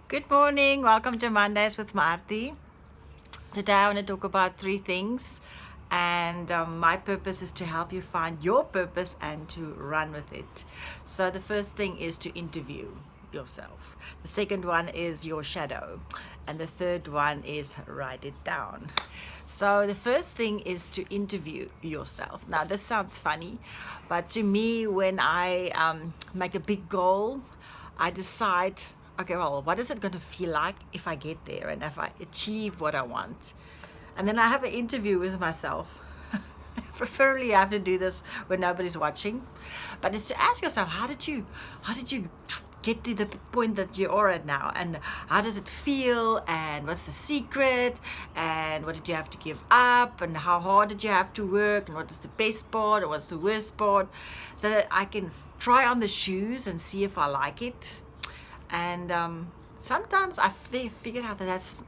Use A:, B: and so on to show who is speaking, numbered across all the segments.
A: Good morning. Welcome to Mondays with Marthie. Today I want to talk about three things, and my purpose is to help you find your purpose and to run with it. So, the first thing is to interview yourself, the second one is your shadow, and the third one is write it down. So, the first thing is to interview yourself. Now, this sounds funny, but to me, when I make a big goal, I decide, okay, well, what is it going to feel like if I get there and if I achieve what I want? And then I have an interview with myself. Preferably, I have to do this when nobody's watching, but it's to ask yourself, how did you get to the point that you are at now, and how does it feel, and what's the secret, and what did you have to give up, and how hard did you have to work, and what is the best part and what's the worst part, so that I can try on the shoes and see if I like it. And sometimes I figured out that that's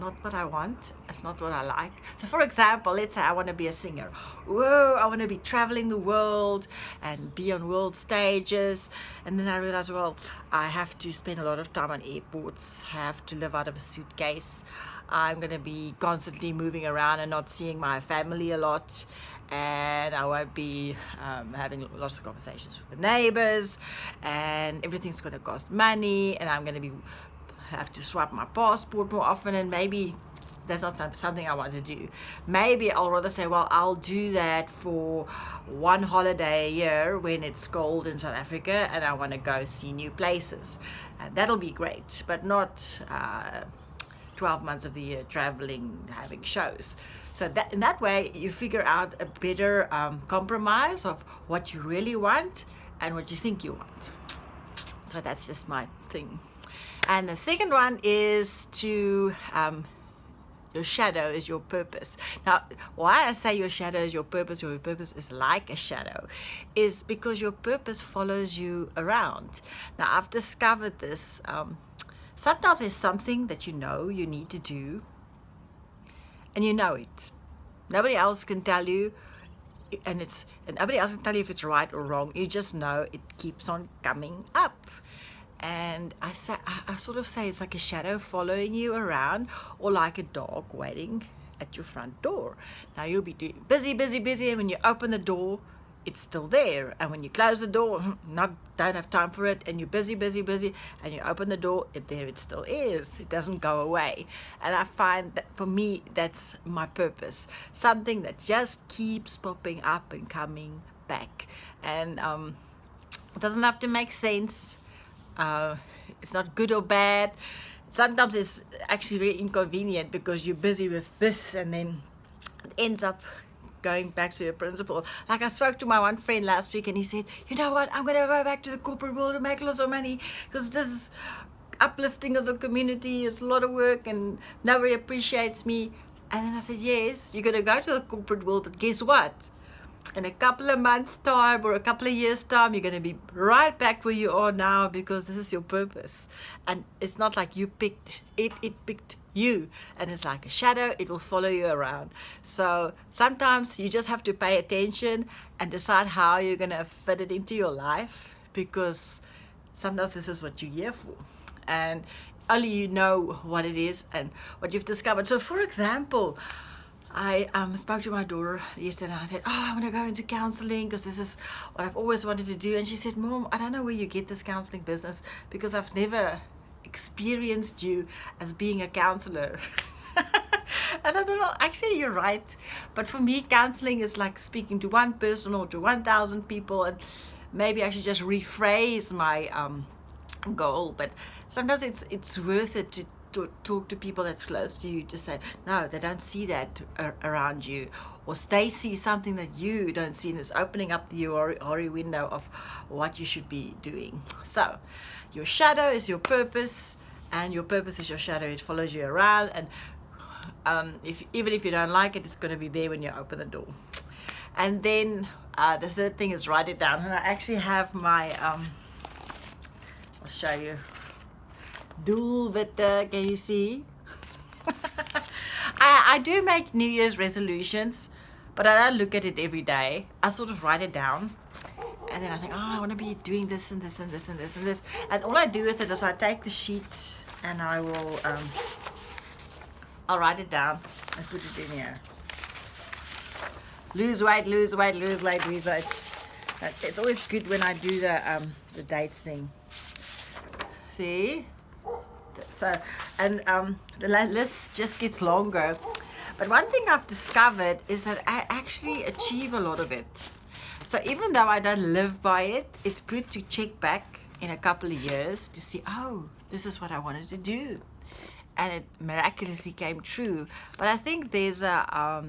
A: not what I want. It's not what I like. So, for example, let's say I want to be a singer. Whoa, I want to be traveling the world and be on world stages. And then I realized, well, I have to spend a lot of time on airports. I have to live out of a suitcase. I'm going to be constantly moving around and not seeing my family a lot, and I won't be having lots of conversations with the neighbors, and everything's going to cost money, and I'm going to be have to swipe my passport more often, and maybe that's not something I want to do. Maybe I'll rather say, well, I'll do that for one holiday a year when it's cold in South Africa and I want to go see new places, and that'll be great, but not 12 months of the year traveling, having shows. So that in that way, you figure out a better compromise of what you really want and what you think you want. So that's just my thing. And the second one is to your shadow is your purpose. Now, why I say your shadow is your purpose, or your purpose is like a shadow, is because your purpose follows you around. Now, I've discovered this. Sometimes there's something that you need to do, and you know it. Nobody else can tell you, and nobody else can tell you if it's right or wrong. You just know it keeps on coming up. And I sort of say it's like a shadow following you around, or like a dog waiting at your front door. Now you'll be busy, and when you open the door, it's still there, and when you close the door, don't have time for it, and you're busy, and you open the door, it still is. It doesn't go away. And I find that for me, that's my purpose. Something that just keeps popping up and coming back, and it doesn't have to make sense. It's not good or bad. Sometimes it's actually very inconvenient because you're busy with this, and then it ends up going back to your principle. Like, I spoke to my one friend last week, and he said, you know what, I'm going to go back to the corporate world and make lots of money, because this is uplifting of the community. It's a lot of work and nobody appreciates me. And then I said, yes, you're going to go to the corporate world, but guess what? In a couple of months' time or a couple of years' time, you're going to be right back where you are now, because this is your purpose. And it's not like you picked it, it picked you. And it's like a shadow, it will follow you around. So sometimes you just have to pay attention and decide how you're going to fit it into your life, because sometimes this is what you're here for. And only you know what it is and what you've discovered. So, for example, I spoke to my daughter yesterday, and I said, I want to go into counseling because this is what I've always wanted to do. And she said, Mom, I don't know where you get this counseling business, because I've never experienced you as being a counselor. And I thought, well, actually, you're right. But for me, counseling is like speaking to one person or to 1,000 people. And maybe I should just rephrase my goal. But sometimes it's worth it to talk to people that's close to you, to say, no, they don't see that around you, or they see something that you don't see, and it's opening up the Ori window of what you should be doing. So your shadow is your purpose, and your purpose is your shadow. It follows you around, and even if you don't like it, it's going to be there when you open the door. And then the third thing is write it down. And I actually have my I'll show you. Doelwitte, can you see? I do make New Year's resolutions, but I don't look at it every day. I sort of write it down, and then I think, I want to be doing this and this and this and this and this. And all I do with it is I take the sheet and I will I'll write it down and put it in here. Lose weight, lose weight, lose weight, lose weight. It's always good when I do the date thing. See? So, and the list just gets longer. But one thing I've discovered is that I actually achieve a lot of it. So even though I don't live by it, it's good to check back in a couple of years to see, oh, this is what I wanted to do. And it miraculously came true. But I think there's a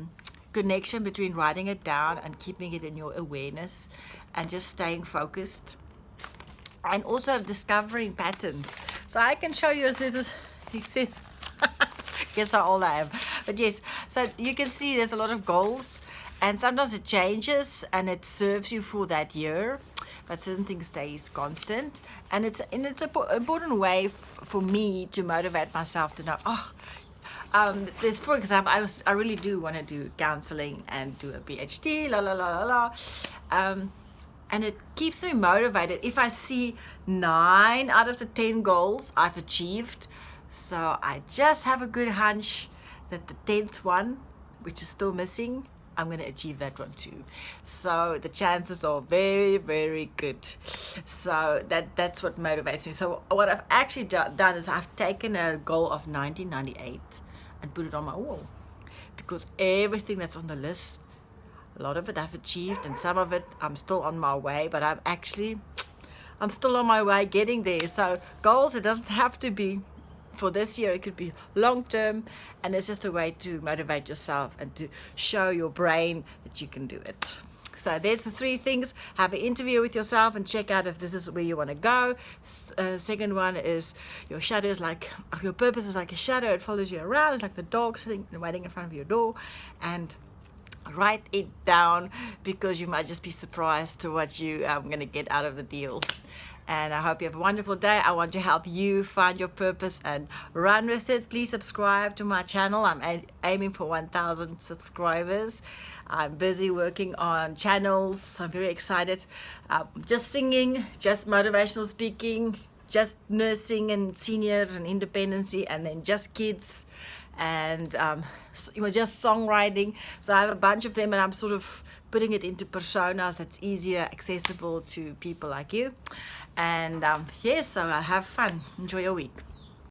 A: connection between writing it down and keeping it in your awareness and just staying focused. And also discovering patterns. So I can show you, he says, guess how old I am. But yes, so you can see there's a lot of goals, and sometimes it changes and it serves you for that year, but certain things stays constant. And it's an important way for me to motivate myself to know, there's, for example, I really do want to do counseling and do a PhD, and it keeps me motivated if I see 9 out of the 10 goals I've achieved. So I just have a good hunch that the 10th one, which is still missing, I'm going to achieve that one too. So the chances are very, very good. So that's what motivates me. So what I've actually done is I've taken a goal of 1998 and put it on my wall, because everything that's on the list, a lot of it I've achieved, and some of it I'm still on my way, but I'm still on my way getting there. So goals, it doesn't have to be for this year, it could be long term, and it's just a way to motivate yourself and to show your brain that you can do it. So there's the 3 things. Have an interview with yourself and check out if this is where you want to go. Second one is your shadow is like, your purpose is like a shadow. It follows you around. It's like the dog sitting and waiting in front of your door. And write it down, because you might just be surprised to what you are going to get out of the deal. And I hope you have a wonderful day. I want to help you find your purpose and run with it. Please subscribe to my channel. I'm aiming for 1,000 subscribers. I'm busy working on channels. I'm very excited. Just singing, just motivational speaking, just nursing and seniors and independency, and then just kids, and just songwriting. So I have a bunch of them, and I'm sort of putting it into personas that's easier accessible to people like you. And yes, so have fun. Enjoy your week.